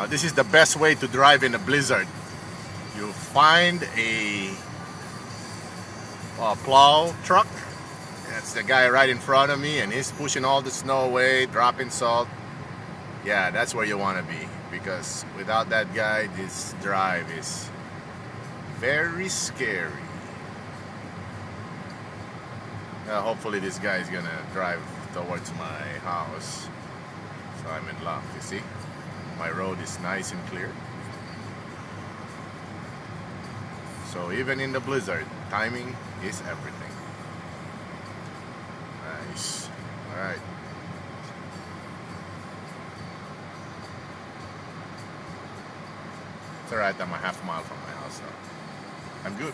This is the best way to drive in a blizzard. You find a plow truck. That's the guy right in front of me, and he's pushing all the snow away, dropping salt. Yeah, that's where you want to be, because without that guy, this drive is very scary. Hopefully this guy is gonna drive towards my house, so I'm in luck. You see, my road is nice and clear. So even in the blizzard, timing is everything. Nice. All right. It's all right. I'm a half mile from my house now. I'm good.